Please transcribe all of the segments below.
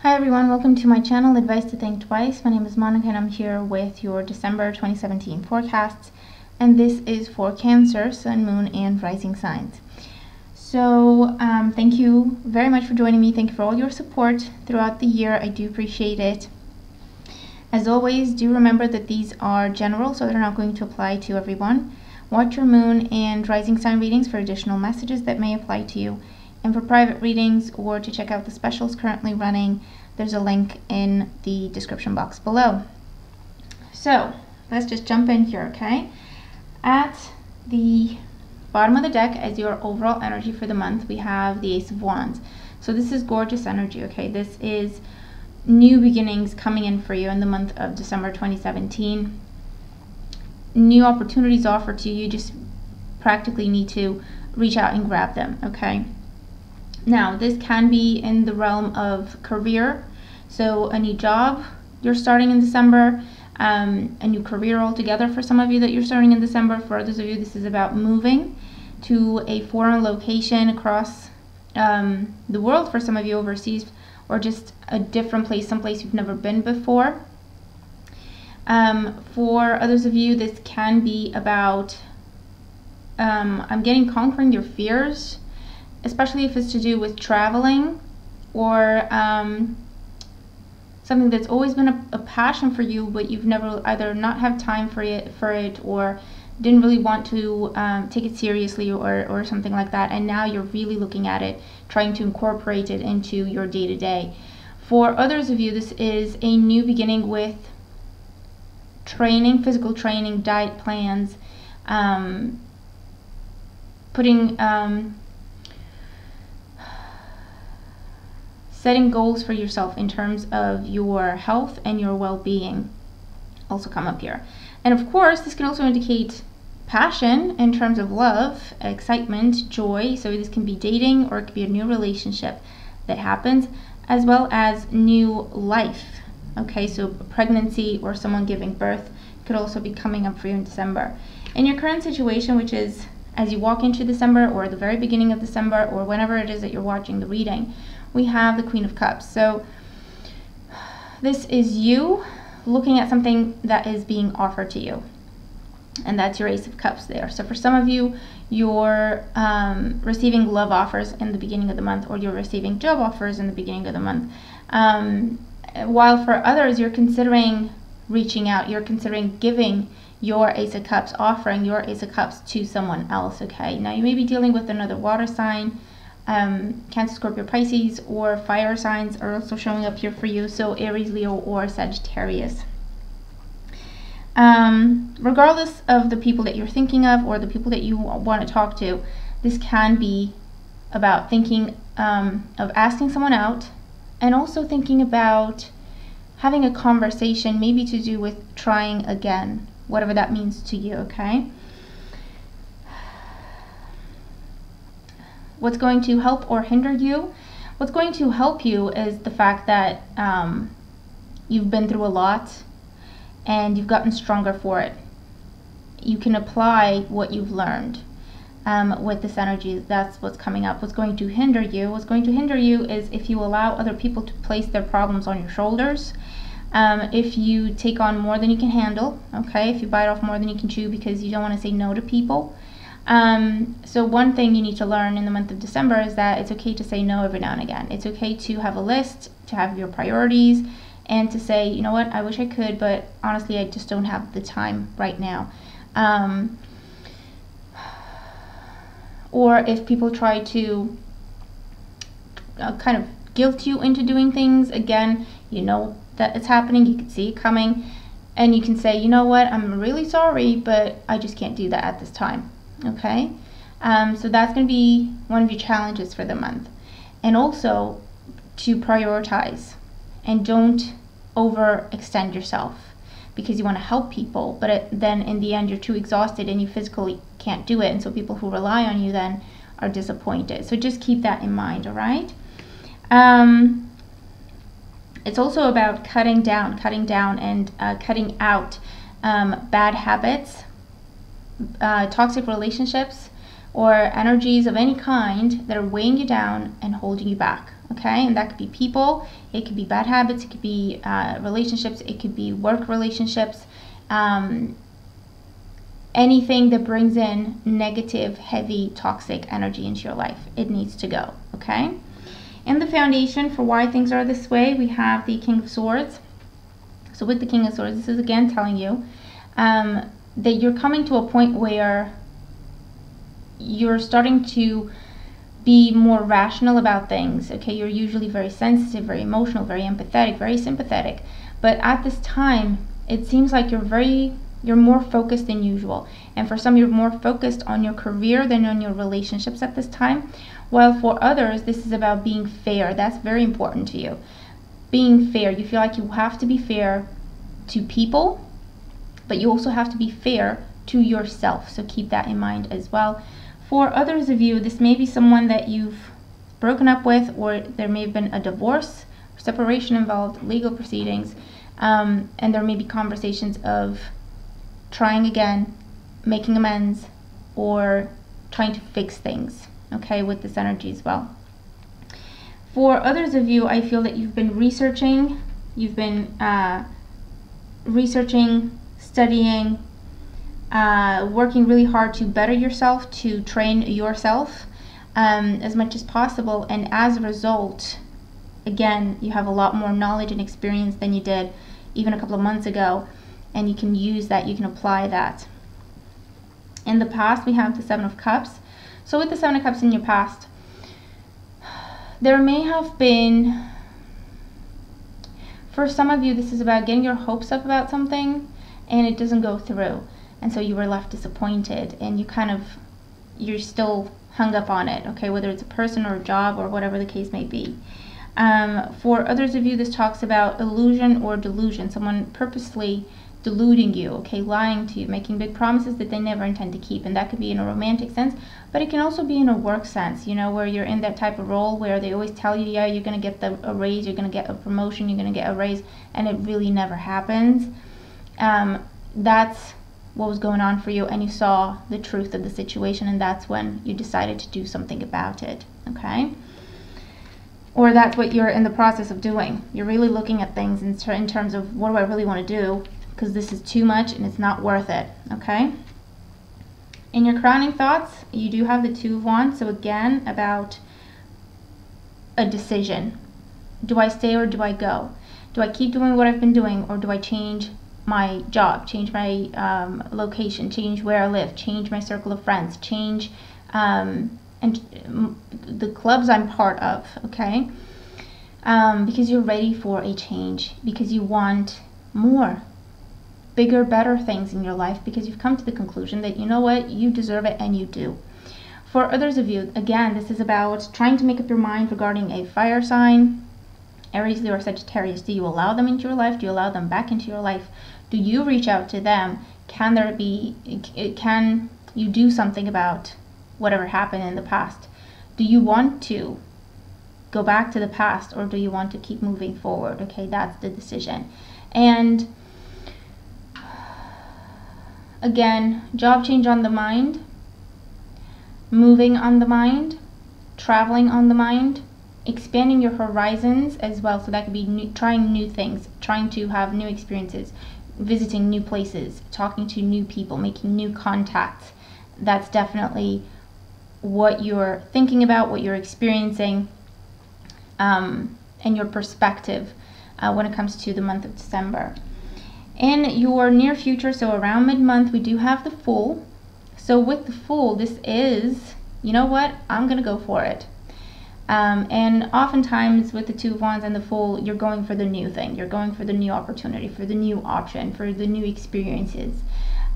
Hi everyone, welcome to my channel, Advice to Think Twice. My name is Monica and I'm here with your December 2017 forecasts. And this is for Cancer, Sun, Moon, and Rising signs. So thank you very much for joining me. Thank you for all your support throughout the year. I do appreciate it. As always, do remember that these are general, so they're not going to apply to everyone. Watch your moon and rising sign readings for additional messages that may apply to you. And for private readings or to check out the specials currently running, there's a link in the description box below. So let's just jump in here, okay? At the bottom of the deck as your overall energy for the month, we have the Ace of Wands. So this is gorgeous energy, okay? This is new beginnings coming in for you in the month of December 2017. New opportunities offered to you. You just practically need to reach out and grab them, okay? Now, this can be in the realm of career, so a new job you're starting in December, a new career altogether for some of you that you're starting in December. For others of you, this is about moving to a foreign location across the world, for some of you overseas, or just a different place, someplace you've never been before. For others of you, this can be about, I'm getting conquering your fears, especially if it's to do with traveling or something that's always been a passion for you, but you've never either not have time for it or didn't really want to take it seriously or something like that, and now you're really looking at it, trying to incorporate it into your day-to-day. For others of you, this is a new beginning with training, physical training, diet plans, setting goals for yourself in terms of your health and your well-being also come up here. And of course, this can also indicate passion in terms of love, excitement, joy. So this can be dating, or it could be a new relationship that happens, as well as new life. Okay, so pregnancy or someone giving birth could also be coming up for you in December. In your current situation, which is as you walk into December or the very beginning of December or whenever it is that you're watching the reading, we have the Queen of Cups. So this is you looking at something that is being offered to you, and that's your Ace of Cups there. So for some of you, you're receiving love offers in the beginning of the month, or you're receiving job offers in the beginning of the month, while for others, you're considering reaching out, you're considering giving your Ace of Cups, offering your Ace of Cups to someone else, okay? Now you may be dealing with another water sign. Cancer, Scorpio, Pisces, or fire signs are also showing up here for you, so Aries, Leo, or Sagittarius. Regardless of the people that you're thinking of or the people that you want to talk to, this can be about thinking of asking someone out, and also thinking about having a conversation, maybe to do with trying again, whatever that means to you, okay? What's going to help or hinder you? What's going to help you is the fact that you've been through a lot and you've gotten stronger for it. You can apply what you've learned with this energy. That's what's coming up. What's going to hinder you? What's going to hinder you is if you allow other people to place their problems on your shoulders. If you take on more than you can handle, okay? If you bite off more than you can chew because you don't want to say no to people. So one thing you need to learn in the month of December is that it's okay to say no every now and again. It's okay to have a list, to have your priorities, and to say, you know what, I wish I could, but honestly, I just don't have the time right now. Or if people try to kind of guilt you into doing things, again, you know that it's happening, you can see it coming, and you can say, you know what, I'm really sorry, but I just can't do that at this time. Okay, so that's going to be one of your challenges for the month. And also to prioritize and don't overextend yourself, because you want to help people, but then in the end you're too exhausted and you physically can't do it, and so people who rely on you then are disappointed. So just keep that in mind, all right? It's also about cutting down and cutting out bad habits, toxic relationships, or energies of any kind that are weighing you down and holding you back, okay? And that could be people, it could be bad habits, it could be relationships, it could be work relationships, anything that brings in negative, heavy, toxic energy into your life. It needs to go, okay? And the foundation for why things are this way, we have the King of Swords. So with the King of Swords, this is again telling you that you're coming to a point where you're starting to be more rational about things, okay? You're usually very sensitive, very emotional, very empathetic, very sympathetic. But at this time, it seems like you're more focused than usual. And for some, you're more focused on your career than on your relationships at this time. While for others, this is about being fair. That's very important to you. Being fair. You feel like you have to be fair to people, but you also have to be fair to yourself. So keep that in mind as well. For others of you, this may be someone that you've broken up with, or there may have been a divorce, separation involved, legal proceedings, and there may be conversations of trying again, making amends, or trying to fix things, okay, with this energy as well. For others of you, I feel that you've been researching, studying, working really hard to better yourself, to train yourself as much as possible, and as a result, again, you have a lot more knowledge and experience than you did even a couple of months ago, and you can use that, you can apply that. In the past, we have the Seven of Cups. So with the Seven of Cups in your past, there may have been, for some of you, this is about getting your hopes up about something and it doesn't go through, and so you were left disappointed, and you're still hung up on it, okay, whether it's a person or a job or whatever the case may be. For others of you, this talks about illusion or delusion, someone purposely deluding you, okay, lying to you, making big promises that they never intend to keep. And that could be in a romantic sense, but it can also be in a work sense, you know, where you're in that type of role where they always tell you, yeah, you're going to get a raise, you're going to get a promotion, you're going to get a raise, and it really never happens. That's what was going on for you, and you saw the truth of the situation, and that's when you decided to do something about it, okay? Or that's what you're in the process of doing. You're really looking at things in terms of, what do I really want to do? Because this is too much and it's not worth it, okay? In your crowning thoughts, you do have the Two of Wands, so again, about a decision. Do I stay or do I go? Do I keep doing what I've been doing, or do I change my job, change my location, change where I live, change my circle of friends, change and the clubs I'm part of, okay? Because you're ready for a change, because you want more, bigger, better things in your life, because you've come to the conclusion that, you know what, you deserve it, and you do. For others of you, again, this is about trying to make up your mind regarding a fire sign, Aries, Leo, or Sagittarius. Do you allow them into your life? Do you allow them back into your life? Do you reach out to them? Can you do something about whatever happened in the past? Do you want to go back to the past, or do you want to keep moving forward? Okay, that's the decision. And again, job change on the mind, moving on the mind, traveling on the mind, expanding your horizons as well. So that could be trying new things, trying to have new experiences, visiting new places, talking to new people, making new contacts. That's definitely what you're thinking about, what you're experiencing, and your perspective when it comes to the month of December. In your near future, so around mid-month, we do have the Fool. So with the Fool, this is, you know what, I'm gonna go for it. And oftentimes with the Two of Wands and the Fool, you're going for the new thing. You're going for the new opportunity, for the new option, for the new experiences.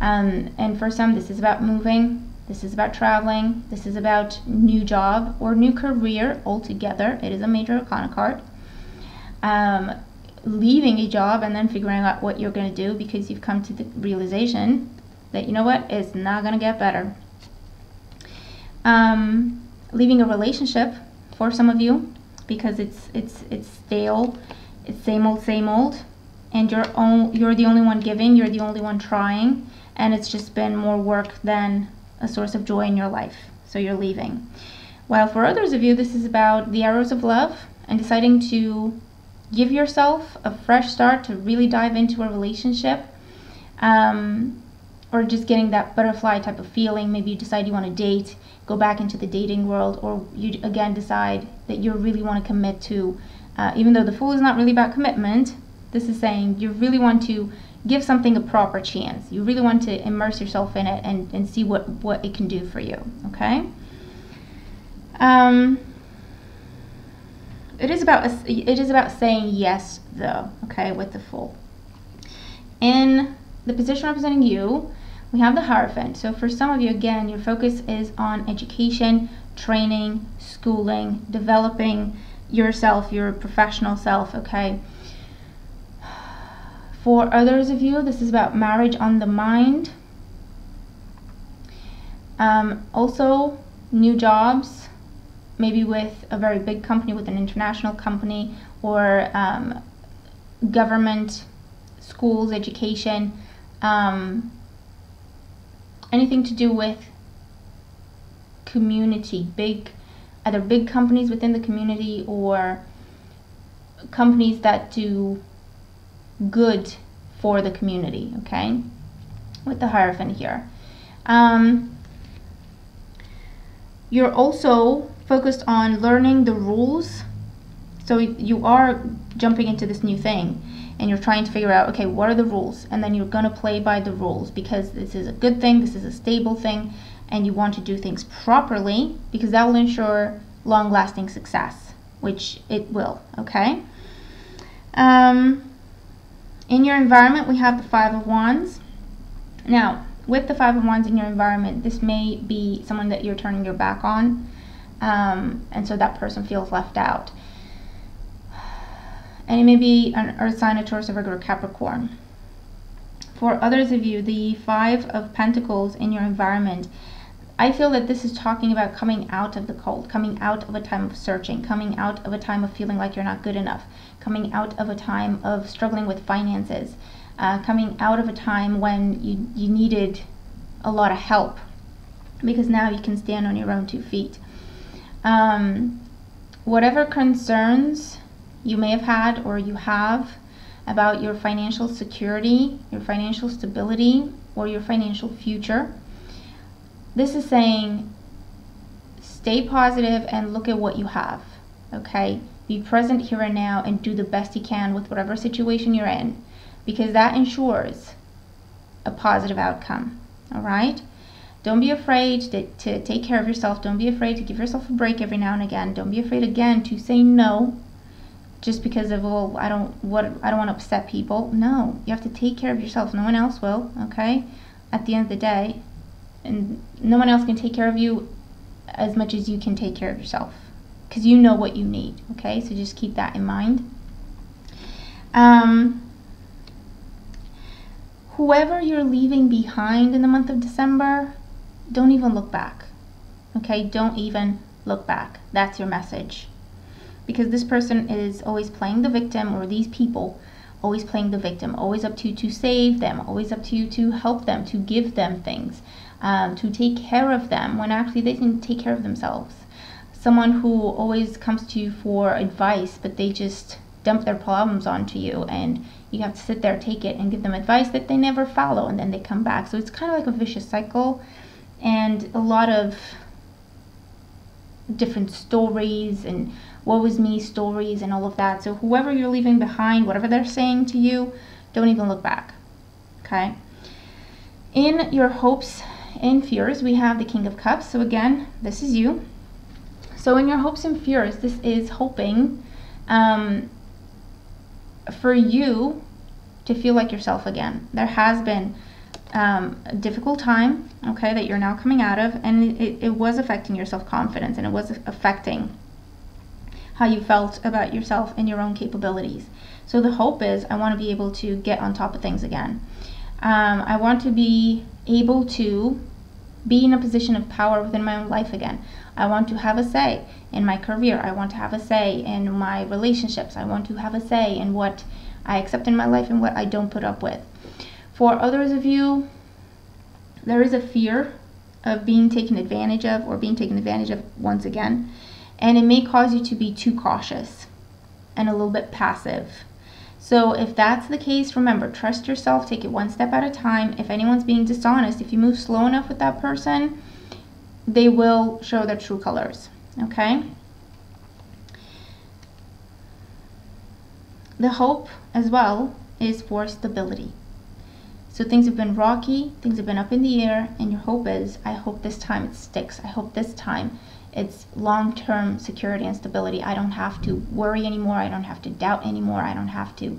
And for some, this is about moving. This is about traveling. This is about new job or new career altogether. It is a major arcana card. Leaving a job and then figuring out what you're going to do, because you've come to the realization that, you know what, it's not going to get better. Leaving a relationship for some of you, because it's stale, it's same old, and you're the only one giving, you're the only one trying, and it's just been more work than a source of joy in your life, so you're leaving. While for others of you, this is about the arrows of love, and deciding to give yourself a fresh start to really dive into a relationship, or just getting that butterfly type of feeling. Maybe you decide you want to date, go back into the dating world, or you again decide that you really want to commit to, even though the Fool is not really about commitment, this is saying you really want to give something a proper chance. You really want to immerse yourself in it and see what it can do for you, okay? It is about saying yes, though, okay, with the Fool. In the position representing you, we have the Hierophant. So for some of you, again, your focus is on education, training, schooling, developing yourself, your professional self, okay? For others of you, this is about marriage on the mind. Also, new jobs, maybe with a very big company, with an international company, or government, schools, education, anything to do with community, either big companies within the community or companies that do good for the community, okay, with the Hierophant here. You're also focused on learning the rules. So you are jumping into this new thing and you're trying to figure out, okay, what are the rules? And then you're going to play by the rules, because this is a good thing, this is a stable thing, and you want to do things properly, because that will ensure long-lasting success, which it will, okay? In your environment, we have the Five of Wands. Now, with the Five of Wands in your environment, this may be someone that you're turning your back on, and so that person feels left out. And it may be an Earth sign, a Taurus, a Virgo, or Capricorn. For others of you, the Five of Pentacles in your environment, I feel that this is talking about coming out of the cold, coming out of a time of searching, coming out of a time of feeling like you're not good enough, coming out of a time of struggling with finances, coming out of a time when you needed a lot of help, because now you can stand on your own 2 feet. Whatever concerns you may have had or you have about your financial security, your financial stability, or your financial future, this is saying stay positive and look at what you have, okay? Be present here and now and do the best you can with whatever situation you're in, because that ensures a positive outcome, all right? Don't be afraid to take care of yourself. Don't be afraid to give yourself a break every now and again. Don't be afraid, again, to say no just because of, well, I don't want to upset people. No, you have to take care of yourself. No one else will, okay? At the end of the day, and no one else can take care of you as much as you can take care of yourself, because you know what you need, okay? So just keep that in mind. Whoever you're leaving behind in the month of December, don't even look back, okay? Don't even look back. That's your message, because this person is always playing the victim, or these people always playing the victim, always up to you to save them, always up to you to help them, to give them things, to take care of them, when actually they can take care of themselves. Someone who always comes to you for advice, but they just dump their problems onto you, and you have to sit there, take it, and give them advice that they never follow, and then they come back. So it's kind of like a vicious cycle, and a lot of different stories and woe is me stories and all of that. So whoever you're leaving behind, whatever they're saying to you, don't even look back, okay? In your hopes and fears, we have the King of Cups. So again, this is you. So in your hopes and fears, this is hoping for you to feel like yourself again. There has been a difficult time, okay, that you're now coming out of, and it was affecting your self-confidence, and it was affecting how you felt about yourself and your own capabilities. So the hope is, I want to be able to get on top of things again. I want to be able to be in a position of power within my own life again. I want to have a say in my career. I want to have a say in my relationships. I want to have a say in what I accept in my life and what I don't put up with. For others of you, there is a fear of being taken advantage of, or being taken advantage of once again, and it may cause you to be too cautious, and a little bit passive. So if that's the case, remember, trust yourself, take it one step at a time. If anyone's being dishonest, if you move slow enough with that person, they will show their true colors, okay? The hope as well is for stability. So things have been rocky, things have been up in the air, and your hope is, I hope this time it sticks. I hope this time it's long-term security and stability. I don't have to worry anymore. I don't have to doubt anymore. I don't have to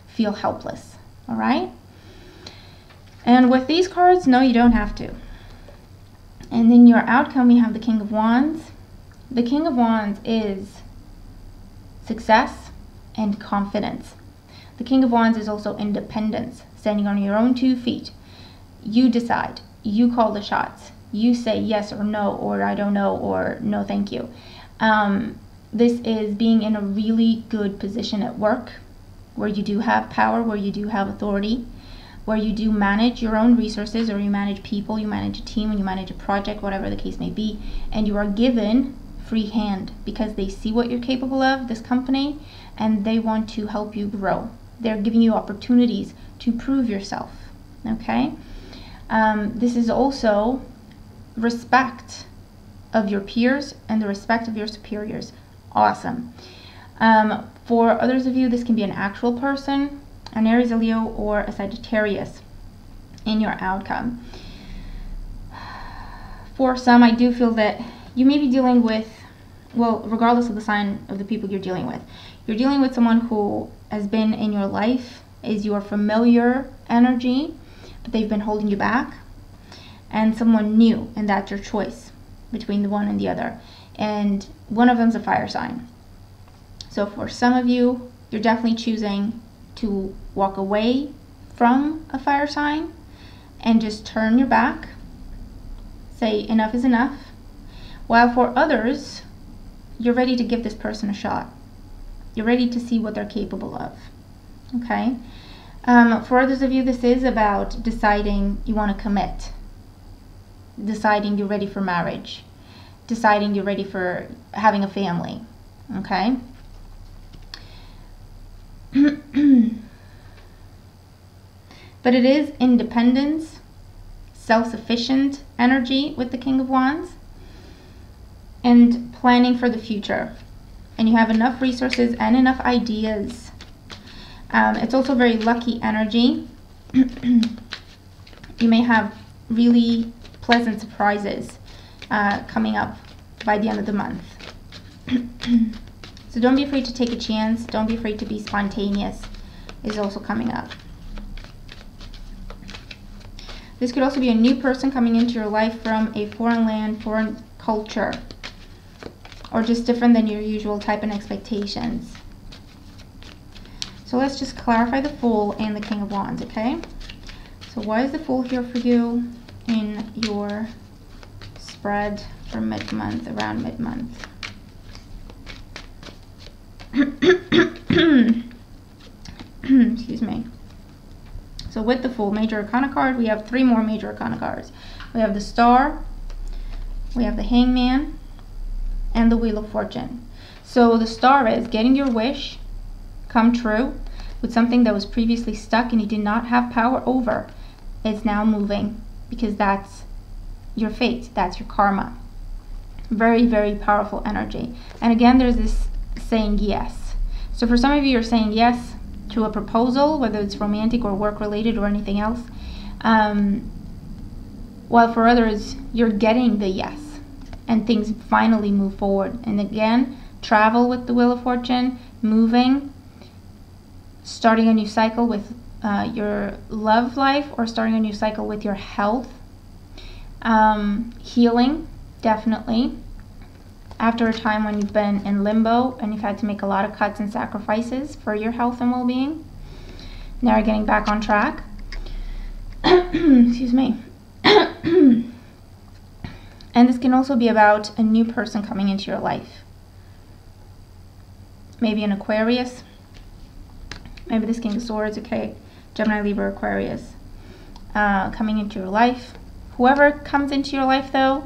feel helpless, all right? And with these cards, no, you don't have to. And then your outcome, we have the King of Wands. The King of Wands is success and confidence. The King of Wands is also independence, standing on your own 2 feet. You decide, you call the shots. You say yes or no, or I don't know, or no thank you. This is being in a really good position at work, where you do have power, where you do have authority, where you do manage your own resources, or you manage people, you manage a team, and you manage a project, whatever the case may be, and you are given free hand because they see what you're capable of, this company, and they want to help you grow. They're giving you opportunities to prove yourself, okay? This is also respect of your peers and the respect of your superiors. Awesome. For others of you, this can be an actual person, an Aries, a Leo, or a Sagittarius in your outcome. For some, I do feel that you may be dealing with, well, regardless of the sign of the people you're dealing with, you're dealing with someone who has been in your life, is your familiar energy, but they've been holding you back, and someone new, and that's your choice between the one and the other. And one of them's a fire sign. So for some of you, you're definitely choosing to walk away from a fire sign and just turn your back, say enough is enough, while for others, you're ready to give this person a shot. You're ready to see what they're capable of, okay? For others of you, this is about deciding you want to commit, deciding you're ready for marriage, deciding you're ready for having a family, okay? But it is independence, self-sufficient energy with the King of Wands, and planning for the future. And you have enough resources and enough ideas. It's also very lucky energy. You may have really pleasant surprises coming up by the end of the month. So don't be afraid to take a chance. Don't be afraid to be spontaneous is also coming up. This could also be a new person coming into your life from a foreign land, foreign culture, or just different than your usual type and expectations. So let's just clarify the Fool and the King of Wands, okay? So why is the Fool here for you in your spread for mid-month, around mid-month? Excuse me. So with the Fool, Major Arcana card, we have 3 more Major Arcana cards. We have the Star, we have the Hangman, and the Wheel of Fortune. So the Star is getting your wish come true with something that was previously stuck and you did not have power over. It's now moving because that's your fate, that's your karma. Very, very powerful energy. And again, there's this saying yes. So for some of you, you're saying yes to a proposal, whether it's romantic or work related or anything else, while for others, you're getting the yes and things finally move forward. And again, travel with the Wheel of Fortune, moving, starting a new cycle with your love life, or starting a new cycle with your health, healing, definitely. After a time when you've been in limbo and you've had to make a lot of cuts and sacrifices for your health and well-being, now you're getting back on track. Excuse me. And this can also be about a new person coming into your life. Maybe an Aquarius. Maybe this King of Swords, okay? Gemini, Libra, Aquarius. Coming into your life. Whoever comes into your life, though,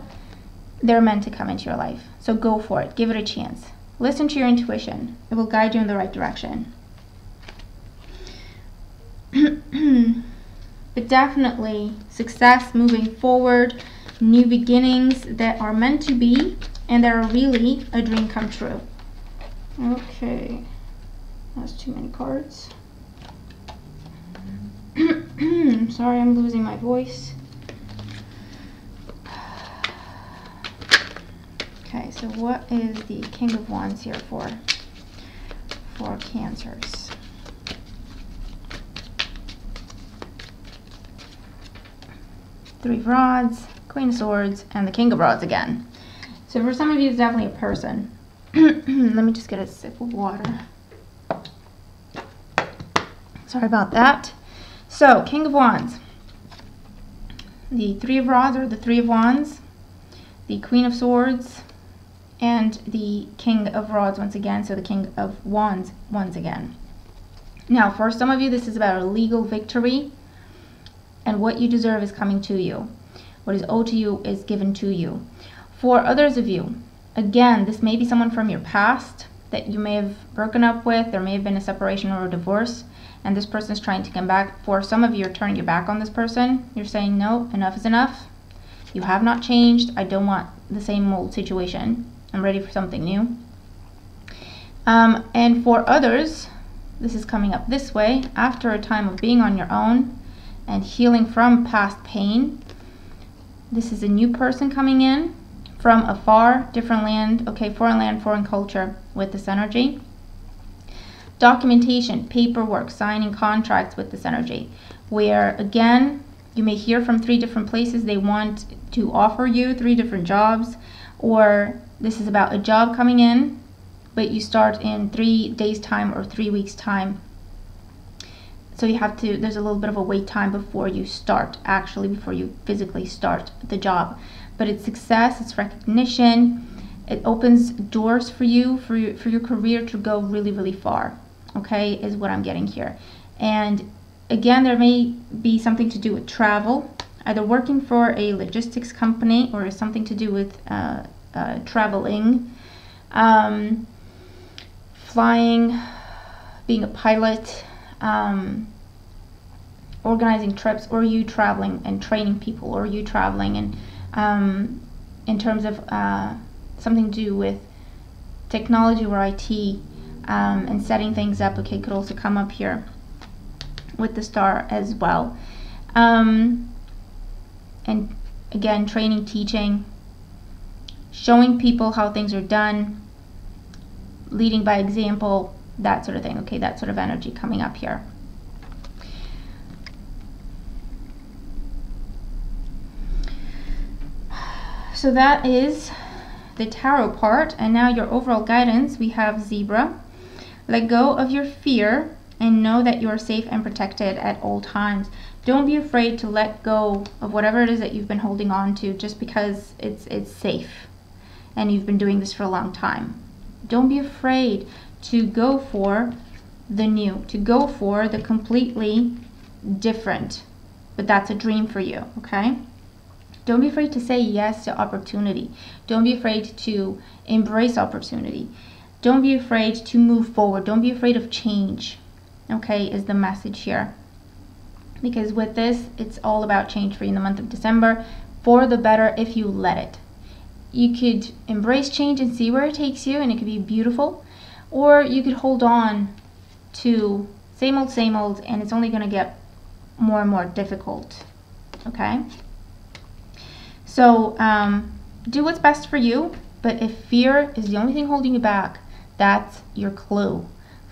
they're meant to come into your life. So go for it. Give it a chance. Listen to your intuition. It will guide you in the right direction. But definitely success moving forward, new beginnings that are meant to be and that are really a dream come true. Okay, that's too many cards. Sorry, I'm losing my voice. Okay, so what is the King of Wands here for Cancers? Three of Rods, Queen of Swords, and the King of Rods again. So for some of you, it's definitely a person. Let me just get a sip of water. Sorry about that. So, King of Wands. The Three of Rods or the Three of Wands. The Queen of Swords. And the King of Rods once again. So the King of Wands once again. Now, for some of you, this is about a legal victory. And what you deserve is coming to you. What is owed to you is given to you. For others of you, again, this may be someone from your past that you may have broken up with. There may have been a separation or a divorce, and this person is trying to come back. For some of you, you're turning your back on this person. You're saying, no, enough is enough. You have not changed. I don't want the same old situation. I'm ready for something new. And for others, this is coming up this way. After a time of being on your own and healing from past pain, this is a new person coming in from afar, different land, okay, foreign culture with this energy. Documentation, paperwork, signing contracts with this energy, where again, you may hear from 3 different places. They want to offer you 3 different jobs, or this is about a job coming in, but you start in 3 days time or 3 weeks time. So you have to, there's a little bit of a wait time before you start, actually, before you physically start the job. But it's success, it's recognition, it opens doors for you, for your career to go really, really far, okay, is what I'm getting here. And again, there may be something to do with travel, either working for a logistics company or something to do with traveling, flying, being a pilot, organizing trips, or you traveling and training people, or you traveling and in terms of something to do with technology or IT, and setting things up, okay, could also come up here with the star as well. And again, training, teaching, showing people how things are done, leading by example, that sort of thing, okay, that sort of energy coming up here. So that is the tarot part, and now your overall guidance. We have Zebra. Let go of your fear and know that you are safe and protected at all times. Don't be afraid to let go of whatever it is that you've been holding on to just because it's safe and you've been doing this for a long time. Don't be afraid to go for the new, to go for the completely different, but that's a dream for you, okay? Don't be afraid to say yes to opportunity. Don't be afraid to embrace opportunity. Don't be afraid to move forward. Don't be afraid of change, okay, is the message here. Because with this, it's all about change for you in the month of December, for the better if you let it. You could embrace change and see where it takes you, and it could be beautiful, or you could hold on to same old, and it's only going to get more and more difficult, okay? So do what's best for you, but if fear is the only thing holding you back, that's your clue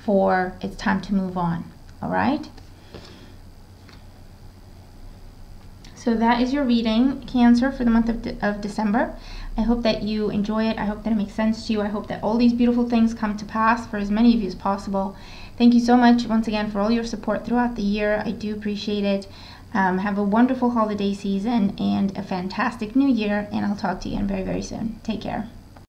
for it's time to move on, all right? So that is your reading, Cancer, for the month of December. I hope that you enjoy it. I hope that it makes sense to you. I hope that all these beautiful things come to pass for as many of you as possible. Thank you so much once again for all your support throughout the year. I do appreciate it. Have a wonderful holiday season and a fantastic new year, and I'll talk to you again very, very soon. Take care.